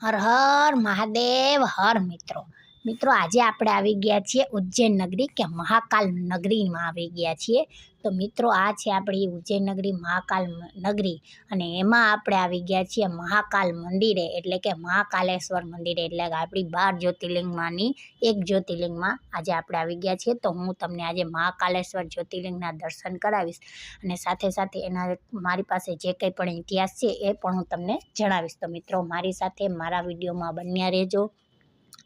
હર હર મહાદેવ હર મિત્રો આજે આપણે આવી ગયા છીએ ઉજ્જૈન નગરી કે મહાકાલ નગરીમાં આવી ગયા છીએ. તો મિત્રો આ છે આપણી ઉજ્જૈન નગરી મહાકાલ નગરી અને એમાં આપણે આવી ગયા છીએ મહાકાલ મંદિરે એટલે કે મહાકાલેશ્વર મંદિરે એટલે કે આપણી 12 જ્યોતિર્લિંગમાંની એક જ્યોતિર્લિંગમાં આજે આપણે આવી ગયા છીએ. તો હું તમને આજે મહાકાલેશ્વર જ્યોતિર્લિંગના દર્શન કરાવીશ અને સાથે સાથે એના મારી પાસે જે કંઈ પણ ઇતિહાસ છે એ પણ હું તમને જણાવીશ. તો મિત્રો મારી સાથે મારા વિડીયોમાં બન્યા રહેજો.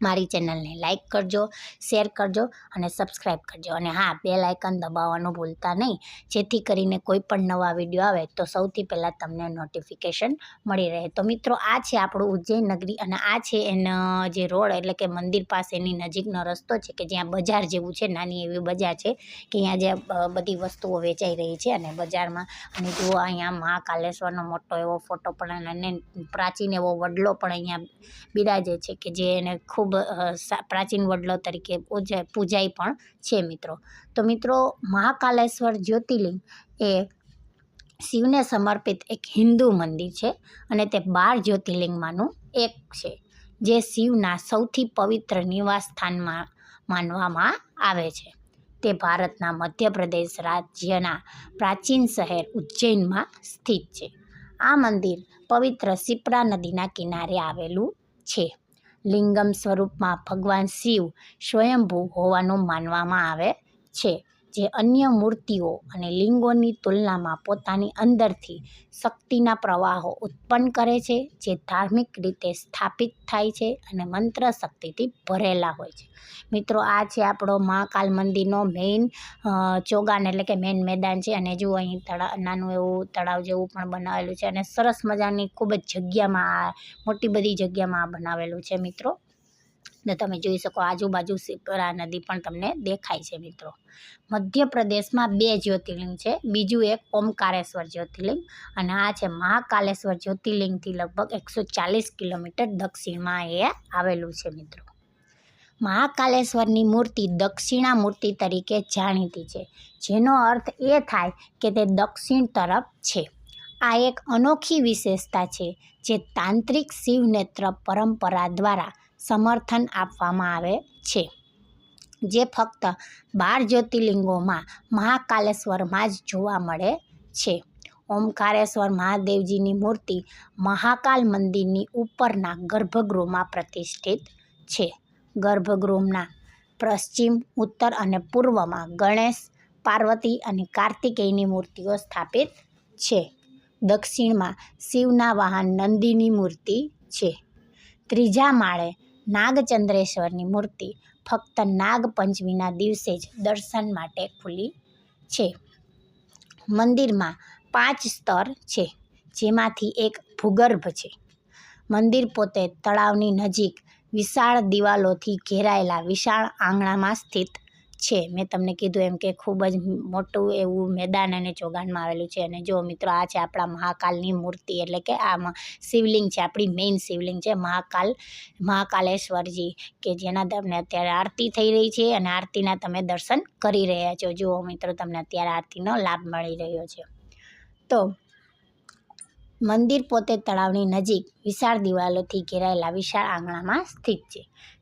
મારી ચેનલને લાઇક કરજો, શેર કરજો અને સબસ્ક્રાઈબ કરજો અને હા, બેલ આઇકન દબાવવાનું ભૂલતા નહીં, જેથી કરીને કોઈ પણ નવા વિડીયો આવે તો સૌથી પહેલાં તમને નોટિફિકેશન મળી રહે. તો મિત્રો આ છે આપણું ઉજ્જૈન નગરી અને આ છે એનો જે રોડ એટલે કે મંદિર પાસેની નજીકનો રસ્તો છે કે જ્યાં બજાર જેવું છે, નાની એવી બજાર છે કે અહીંયા જે બધી વસ્તુઓ વેચાઈ રહી છે અને બજારમાં. અને જુઓ અહીંયા મહાકાલેશ્વરનો મોટો એવો ફોટો પણ અને પ્રાચીન એવો વડલો પણ અહીંયા બિરાજે છે કે જે એને ખૂબ પ્રાચીન વડલો તરીકે પૂજાય પણ છે મિત્રો. તો મિત્રો મહાકાલેશ્વર જ્યોતિર્લિંગ એ શિવને સમર્પિત એક હિન્દુ મંદિર છે અને તે 12 જ્યોતિર્લિંગમાંનું એક છે, જે શિવના સૌથી પવિત્ર નિવાસ સ્થાનમાં માનવામાં આવે છે. તે ભારતના મધ્યપ્રદેશ રાજ્યના પ્રાચીન શહેર ઉજ્જૈનમાં સ્થિત છે. આ મંદિર પવિત્ર શિપ્રા નદીના કિનારે આવેલું છે. લિંગમ સ્વરૂપમાં ભગવાન શિવ સ્વયંભૂ હોવાનું માનવામાં આવે છે, જે અન્ય મૂર્તિઓ અને લિંગોની તુલનામાં પોતાની અંદરથી શક્તિના પ્રવાહો ઉત્પન્ન કરે છે, જે ધાર્મિક રીતે સ્થાપિત થાય છે અને મંત્ર શક્તિથી ભરેલા હોય છે. મિત્રો આ છે આપણો મહાકાલ મંદિરનો મેઇન ચોગાન એટલે કે મેઇન મેદાન છે અને જુઓ અહીં નાનું એવું તળાવ જેવું પણ બનાવેલું છે અને સરસ મજાની ખૂબ જ જગ્યામાં મોટી બધી જગ્યામાં આ બનાવેલું છે મિત્રો. ને તમે જોઈ શકો આજુબાજુ શિપ્રા નદી પણ તમને દેખાય છે મિત્રો. મધ્યપ્રદેશમાં 2 જ્યોતિર્લિંગ છે, બીજું એક ઓમકારેશ્વર જ્યોતિર્લિંગ અને આ છે મહાકાલેશ્વર જ્યોતિર્લિંગથી લગભગ 140 કિલોમીટર દક્ષિણમાં એ આવેલું છે મિત્રો. મહાકાલેશ્વરની મૂર્તિ દક્ષિણા મૂર્તિ તરીકે જાણીતી છે, જેનો અર્થ એ થાય કે તે દક્ષિણ તરફ છે. આ એક અનોખી વિશેષતા છે જે તાંત્રિક શિવનેત્ર પરંપરા દ્વારા સમર્થન આપવામાં આવે છે, જે ફક્ત 12 જ્યોતિર્લિંગોમાં મહાકાલેશ્વરમાં જ જોવા મળે છે. ઓમકારેશ્વર મહાદેવજીની મૂર્તિ મહાકાલ મંદિરની ઉપરના ગર્ભગૃહમાં પ્રતિષ્ઠિત છે. ગર્ભગૃહના પશ્ચિમ, ઉત્તર અને પૂર્વમાં ગણેશ, પાર્વતી અને કાર્તિકેયની મૂર્તિઓ સ્થાપિત છે. દક્ષિણમાં શિવના વાહન નંદીની મૂર્તિ છે. ત્રીજા માળે નાગચંદ્રેશ્વરની મૂર્તિ ફક્ત નાગપંચમીના દિવસે જ દર્શન માટે ખુલ્લી છે. મંદિરમાં 5 સ્તર છે, જેમાંથી એક ભૂગર્ભ છે. મંદિર પોતે તળાવની નજીક વિશાળ દિવાલોથી ઘેરાયેલા વિશાળ આંગણામાં સ્થિત છે. મેં તમને કીધું એમ કે ખૂબ જ મોટું એવું મેદાન અને ચોગાનમાં આવેલું છે. અને જો મિત્રો આ છે આપણા મહાકાલની મૂર્તિ એટલે કે આમાં શિવલિંગ છે, આપણી મેઇન શિવલિંગ છે મહાકાલેશ્વરજી, કે જેના તમને અત્યારે આરતી થઈ રહી છે અને આરતીના તમે દર્શન કરી રહ્યા છો. જુઓ મિત્રો તમને અત્યારે આરતીનો લાભ મળી રહ્યો છે. તો મંદિર પોતે તળાવની નજીક વિશાળ દિવાલોથી ઘેરાયેલા વિશાળ આંગણામાં સ્થિત છે.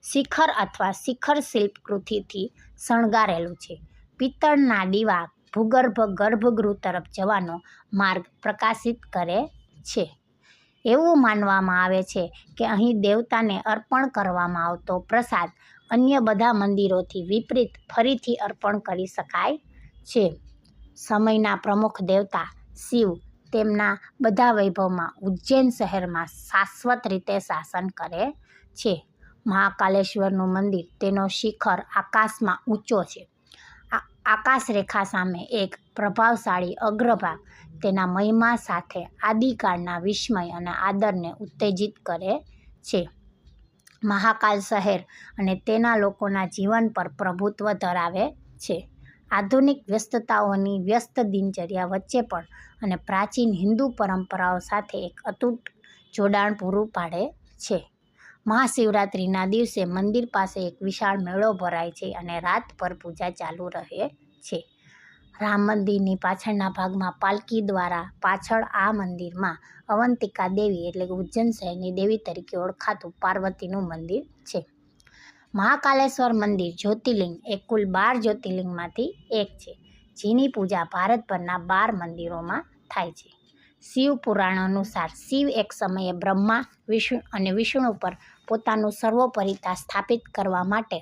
શિખર અથવા શિખર શિલ્પકૃતિથી શણગારેલું છે. પિત્તળના દીવા ભૂગર્ભ ગર્ભગૃહ તરફ જવાનો માર્ગ પ્રકાશિત કરે છે. એવું માનવામાં આવે છે કે અહીં દેવતાને અર્પણ કરવામાં આવતો પ્રસાદ અન્ય બધા મંદિરોથી વિપરીત ફરીથી અર્પણ કરી શકાય છે. સમયના પ્રમુખ દેવતા શિવ તેમના બધા વૈભવમાં ઉજ્જૈન શહેરમાં શાશ્વત રીતે શાસન કરે છે. મહાકાલેશ્વરનું મંદિર તેનો શિખર આકાશમાં ઊંચો છે. આકાશ રેખા સામે એક પ્રભાવશાળી અગ્રભાગ તેના મહિમા સાથે આદિકાળના વિસ્મય અને આદરને ઉત્તેજિત કરે છે. મહાકાલ શહેર અને તેના લોકોના જીવન પર પ્રભુત્વ ધરાવે છે. આધુનિક વ્યસ્તતાઓની વ્યસ્ત દિનચર્યા વચ્ચે પણ અને પ્રાચીન હિન્દુ પરંપરાઓ સાથે એક અતૂટ જોડાણ પૂરું પાડે છે. મહાશિવરાત્રિના દિવસે મંદિર પાસે એક વિશાળ મેળો ભરાય છે અને રાતભર પૂજા ચાલુ રહે છે. રામ મંદિરની પાછળના ભાગમાં પાલકી દ્વારા પાછળ આ મંદિરમાં અવંતિકા દેવી એટલે કે ઉજ્જૈન શહેરની દેવી તરીકે ઓળખાતું પાર્વતીનું મંદિર છે. મહાકાલેશ્વર મંદિર જ્યોતિર્લિંગ એ કુલ 12 જ્યોતિર્લિંગમાંથી એક છે, જેની પૂજા ભારતભરના 12 મંદિરોમાં થાય છે. શિવ પુરાણ અનુસાર શિવ એક સમયે બ્રહ્મા વિષ્ણુ પર પોતાનું સર્વોપરિતા સ્થાપિત કરવા માટે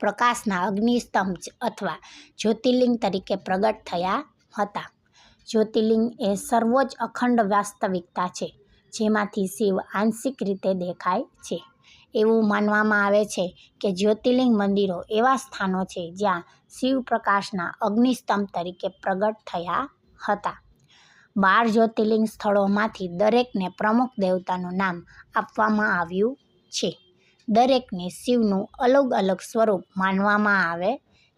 પ્રકાશના અગ્નિસ્તંભ અથવા જ્યોતિર્લિંગ તરીકે પ્રગટ થયા હતા. જ્યોતિર્લિંગ એ સર્વોચ્ચ અખંડ વાસ્તવિકતા છે, જેમાંથી શિવ આંશિક રીતે દેખાય છે. એવું માનવામાં આવે છે કે જ્યોતિર્લિંગ મંદિરો એવા સ્થાનો છે જ્યાં શિવ પ્રકાશના અગ્નિસ્તંભ તરીકે પ્રગટ થયા હતા. 12 જ્યોતિર્લિંગ સ્થળોમાંથી દરેકને પ્રમુખ દેવતાનું નામ આપવામાં આવ્યું છે. દરેકને શિવનું અલગ અલગ સ્વરૂપ માનવામાં આવે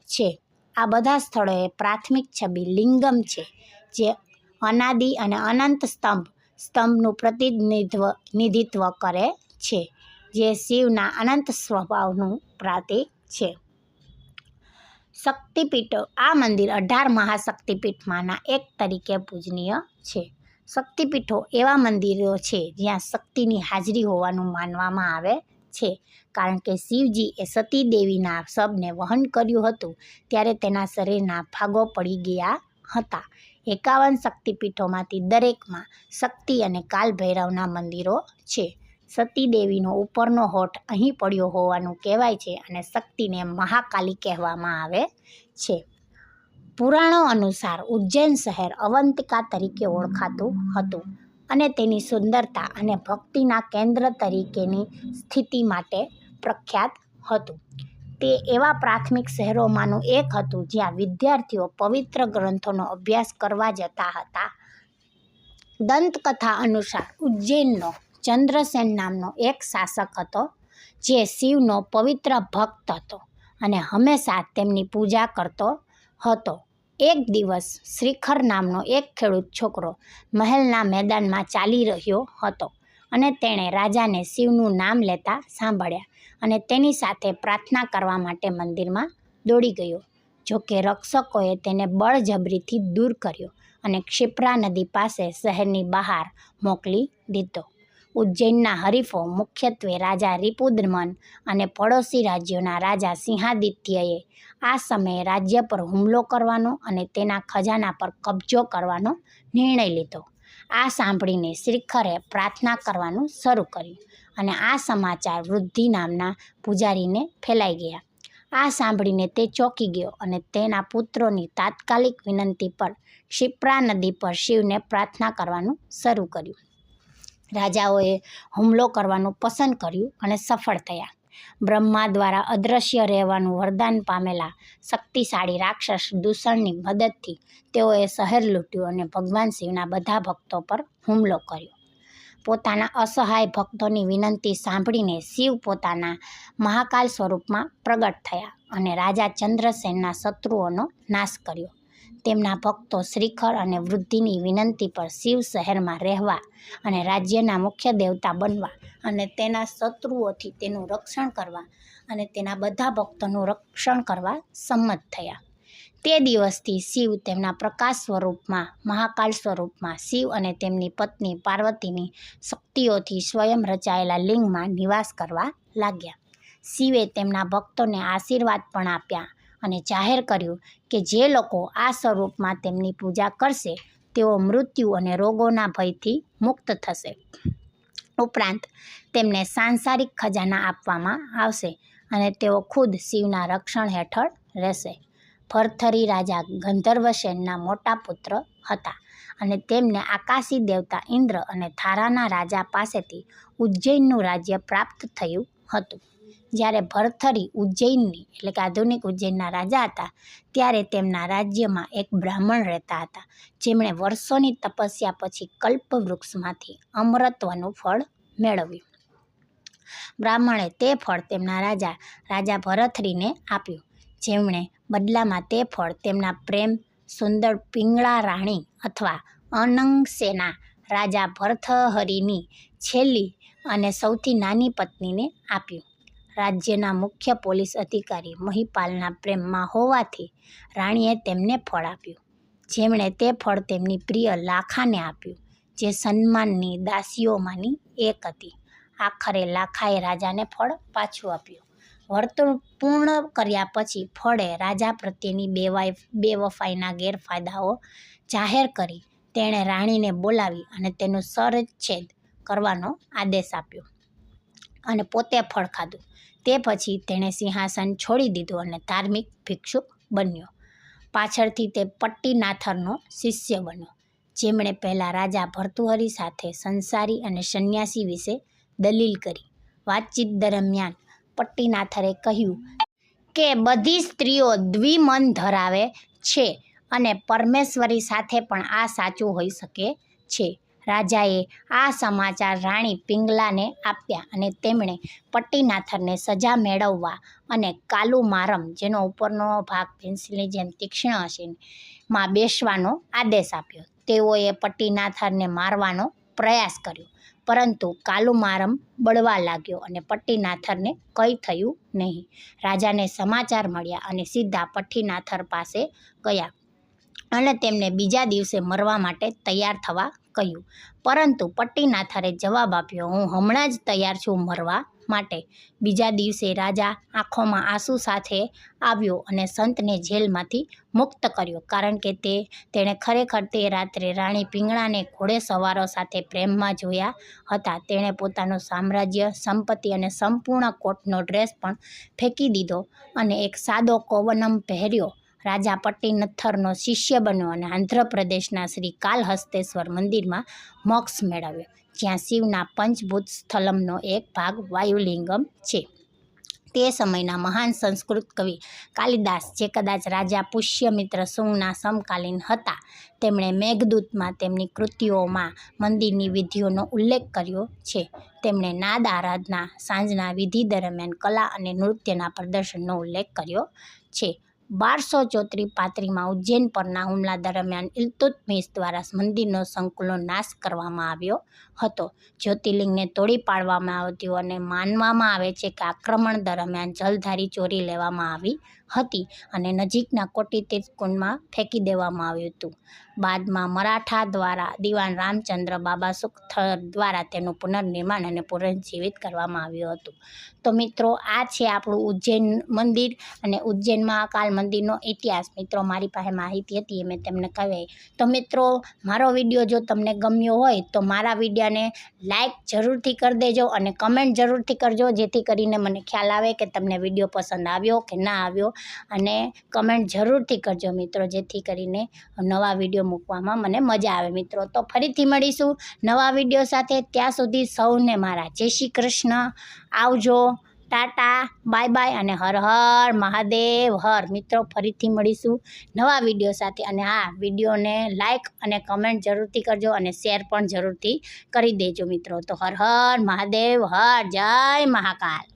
છે. આ બધા સ્થળોએ પ્રાથમિક છબી લિંગમ છે, જે અનાદિ અને અનંત સ્તંભનું પ્રતિનિધિત્વ કરે છે, જે શિવના અનંત સ્વભાવનું પ્રતીક છે. શક્તિપીઠો આ મંદિર 18 મહાશક્તિપીઠમાંના એક તરીકે પૂજનીય છે. શક્તિપીઠો એવા મંદિરો છે જ્યાં શક્તિની હાજરી હોવાનું માનવામાં આવે છે, કારણ કે શિવજી એ સતી દેવીના શબને વહન કર્યું હતું ત્યારે તેના શરીરના ભાગો પડી ગયા હતા. 51 શક્તિપીઠોમાંથી દરેકમાં શક્તિ અને કાલ ભૈરવના મંદિરો છે. સતી દેવીનો ઉપરનો હોઠ અહીં પડ્યો હોવાનું કહેવાય છે અને શક્તિને મહાકાલી કહેવામાં આવે છે. પુરાણો અનુસાર ઉજ્જૈન શહેર અવંતિકા તરીકે ઓળખાતું હતું અને તેની સુંદરતા અને ભક્તિના કેન્દ્ર તરીકેની સ્થિતિ માટે પ્રખ્યાત હતું. તે એવા પ્રાથમિક શહેરોમાંનું એક હતું જ્યાં વિદ્યાર્થીઓ પવિત્ર ગ્રંથોનો અભ્યાસ કરવા જતા હતા. દંતકથા અનુસાર ઉજ્જૈનનો ચંદ્રસેન નામનો એક શાસક હતો, જે શિવનો પવિત્ર ભક્ત હતો અને હંમેશા તેમની પૂજા કરતો હતો. એક દિવસ શ્રીખર નામનો એક ખેડૂત છોકરો મહેલના મેદાનમાં ચાલી રહ્યો હતો અને તેણે રાજાને શિવનું નામ લેતા સાંભળ્યા અને તેની સાથે પ્રાર્થના કરવા માટે મંદિરમાં દોડી ગયો. જોકે રક્ષકોએ તેને બળજબરીથી દૂર કર્યો અને ક્ષિપ્રા નદી પાસે શહેરની બહાર મોકલી દીધો. ઉજ્જૈનના હરીફો મુખ્યત્વે રાજા રિપુદમન અને પડોશી રાજ્યોના રાજા સિંહાદિત્યએ આ સમયે રાજ્ય પર હુમલો કરવાનો અને તેના ખજાના પર કબજો કરવાનો નિર્ણય લીધો. આ સાંભળીને શ્રીખરે પ્રાર્થના કરવાનું શરૂ કર્યું અને આ સમાચાર વૃદ્ધિ નામના પૂજારીને ફેલાઈ ગયા. આ સાંભળીને તે ચોંકી ગયો અને તેના પુત્રોની તાત્કાલિક વિનંતી પર ક્ષિપ્રા નદી પર શિવને પ્રાર્થના કરવાનું શરૂ કર્યું. રાજાઓએ હુમલો કરવાનું પસંદ કર્યું અને સફળ થયા. બ્રહ્મા દ્વારા અદૃશ્ય રહેવાનું વરદાન પામેલા શક્તિશાળી રાક્ષસ દૂષણની મદદથી તેઓએ શહેર લૂંટ્યું અને ભગવાન શિવના બધા ભક્તો પર હુમલો કર્યો. પોતાના અસહાય ભક્તોની વિનંતી સાંભળીને શિવ પોતાના મહાકાલ સ્વરૂપમાં પ્રગટ થયા અને રાજા ચંદ્રસેનના શત્રુઓનો નાશ કર્યો. તેમના ભક્તો શ્રીખર અને વૃદ્ધિની વિનંતી પર શિવ શહેરમાં રહેવા અને રાજ્યના મુખ્ય દેવતા બનવા અને તેના શત્રુઓથી તેનું રક્ષણ કરવા અને તેના બધા ભક્તોનું રક્ષણ કરવા સંમત થયા. તે દિવસથી શિવ તેમના પ્રકાશ સ્વરૂપમાં મહાકાલ સ્વરૂપમાં શિવ અને તેમની પત્ની પાર્વતીની શક્તિઓથી સ્વયં રચાયેલા લિંગમાં નિવાસ કરવા લાગ્યા. શિવે તેમના ભક્તોને આશીર્વાદ પણ આપ્યા અને જાહેર કર્યું કે જે લોકો આ સ્વરૂપમાં તેમની પૂજા કરશે તેઓ મૃત્યુ અને રોગોના ભયથી મુક્ત થશે. ઉપરાંત તેમને સાંસારિક ખજાના આપવામાં આવશે અને તેઓ ખુદ શિવના રક્ષણ હેઠળ રહેશે. ભરથરી રાજા ગંધર્વસેનના મોટા પુત્ર હતા અને તેમને આકાશી દેવતા ઇન્દ્ર અને થારાના રાજા પાસેથી ઉજ્જૈનનું રાજ્ય પ્રાપ્ત થયું હતું. જ્યારે ભરથરી ઉજ્જૈનની એટલે કે આધુનિક ઉજ્જૈનના રાજા હતા, ત્યારે તેમના રાજ્યમાં એક બ્રાહ્મણ રહેતા હતા, જેમણે વર્ષોની તપસ્યા પછી કલ્પવૃક્ષમાંથી અમરત્વનું ફળ મેળવ્યું. બ્રાહ્મણે તે ફળ તેમના રાજા ભરથરીને આપ્યું, જેમણે બદલામાં તે ફળ તેમના પ્રેમ સુંદર પિંગળા રાણી અથવા અનંગસેના રાજા ભર્તહરિની છેલ્લી અને સૌથી નાની પત્નીને આપ્યું. રાજ્યના મુખ્ય પોલીસ અધિકારી મહિપાલના પ્રેમમાં હોવાથી રાણીએ તેમને ફળ આપ્યું, જેમણે તે ફળ તેમની પ્રિય લાખાને આપ્યું, જે સન્માનની દાસીઓમાંની એક હતી. આખરે લાખાએ રાજાને ફળ પાછું આપ્યું. વર્તુળ પૂર્ણ કર્યા પછી ફળે રાજા પ્રત્યેની બેવફાઈના ગેરફાયદાઓ જાહેર કરી તેણે રાણીને બોલાવી અને તેનું શિરચ્છેદ કરવાનો આદેશ આપ્યો અને પોતે ફળ ખાધું. તે પછી તેણે સિંહાસન છોડી દીધું અને ધાર્મિક ભિક્ષુક બન્યો. પાછળથી તે પટ્ટીનાથરનો શિષ્ય બન્યો, જેમણે પહેલાં રાજા ભર્તૃહરિ સાથે સંસારી અને સંન્યાસી વિશે દલીલ કરી. વાતચીત દરમિયાન પટ્ટીનાથરે કહ્યું કે બધી સ્ત્રીઓ દ્વિમન ધરાવે છે અને પરમેશ્વરી સાથે પણ આ સાચું હોઈ શકે છે. રાજાએ આ સમાચાર રાણી પિંગલાને આપ્યા અને તેમણે પટ્ટીનાથરને સજા મેળવવા અને કાલુમારમ, જેનો ઉપરનો ભાગ પેન્સિલની જેમ તીક્ષ્ણ હશે, માં બેસવાનો આદેશ આપ્યો. તેઓએ પટ્ટીનાથરને મારવાનો પ્રયાસ કર્યો, પરંતુ કાલુમારમ બળવા લાગ્યો અને પટ્ટીનાથરને કંઈ થયું નહીં. રાજાને સમાચાર મળ્યા અને સીધા પટ્ટીનાથર પાસે ગયા અને તેમને બીજા દિવસે મરવા માટે તૈયાર થવા કહ્યું. પરંતુ પટ્ટીનાથરે જવાબ આપ્યો, હું હમણાં જ તૈયાર છું મરવા માટે. બીજા દિવસે રાજા આંખોમાં આંસુ સાથે આવ્યો અને સંતને જેલમાંથી મુક્ત કર્યો, કારણ કે તેણે ખરેખર તે રાત્રે રાણી પિંગળાને ઘોડેસવારો સાથે પ્રેમમાં જોયા હતા. તેણે પોતાનું સામ્રાજ્ય, સંપત્તિ અને સંપૂર્ણ કોટનો ડ્રેસ પણ ફેંકી દીધો અને એક સાદો કૌવનમ પહેર્યો. રાજા પટ્ટીનથરનો શિષ્ય બન્યો અને આંધ્રપ્રદેશના શ્રી કાલહસ્તેશ્વર મંદિરમાં મોક્ષ મેળવ્યો, જ્યાં શિવના પંચભૂત સ્થલમનો એક ભાગ વાયુલિંગમ છે. તે સમયના મહાન સંસ્કૃત કવિ કાલિદાસ, જે કદાચ રાજા પુષ્યમિત્ર શુંગના સમકાલીન હતા, તેમણે મેઘદૂતમાં તેમની કૃતિઓમાં મંદિરની વિધિઓનો ઉલ્લેખ કર્યો છે. તેમણે નાદ આરાધના, સાંજના વિધિ દરમિયાન કલા અને નૃત્યના પ્રદર્શનનો ઉલ્લેખ કર્યો છે. 1234-35માં ઉજ્જૈન પરના હુમલા દરમિયાન ઇલ્તુત્મિશ દ્વારા મંદિરનો સંકુલનો નાશ કરવામાં આવ્યો હતો. જ્યોતિર્લિંગને તોડી પાડવામાં આવ્યું અને માનવામાં આવે છે કે આક્રમણ દરમિયાન જલધારી ચોરી લેવામાં આવી હતી અને નજીકના કોટિતીર્થ કુંડમાં ફેંકી દેવામાં આવ્યું હતું. બાદમાં મરાઠા દ્વારા દિવાન રામચંદ્ર બાબા સુખથર દ્વારા તેનું પુનર્નિર્માણ અને પુનર્જીવિત કરવામાં આવ્યું હતું. તો મિત્રો, આ છે આપણું ઉજ્જૈન મંદિર અને ઉજ્જૈન મહાકાલ મંદિરનો ઇતિહાસ. મિત્રો, મારી પાસે માહિતી હતી એ મેં તમને કહી. તો મિત્રો, મારો વિડીયો જો તમને ગમ્યો હોય તો મારા વિડીયોને લાઈક જરૂરથી કરી દેજો અને કમેન્ટ જરૂરથી કરજો, જેથી કરીને મને ખ્યાલ આવે કે તમને વિડીયો પસંદ આવ્યો કે ના આવ્યો. અને કમેન્ટ જરૂરથી કરજો મિત્રો, જેથી કરીને નવા વિડીયો મૂકવામાં મને મજા આવે. મિત્રો, તો ફરીથી મળીશું નવા વિડીયો સાથે. ત્યાં સુધી સૌને મારા જય શ્રી કૃષ્ણ. આવજો, ટાટા, બાય બાય અને હર હર મહાદેવ હર. મિત્રો, ફરીથી મળીશું નવા વિડીયો સાથે. અને હા, વિડીયોને લાઈક અને કમેન્ટ જરૂરથી કરજો અને શેર પણ જરૂરથી કરી દેજો મિત્રો. તો હર હર મહાદેવ હર. જય મહાકાલ.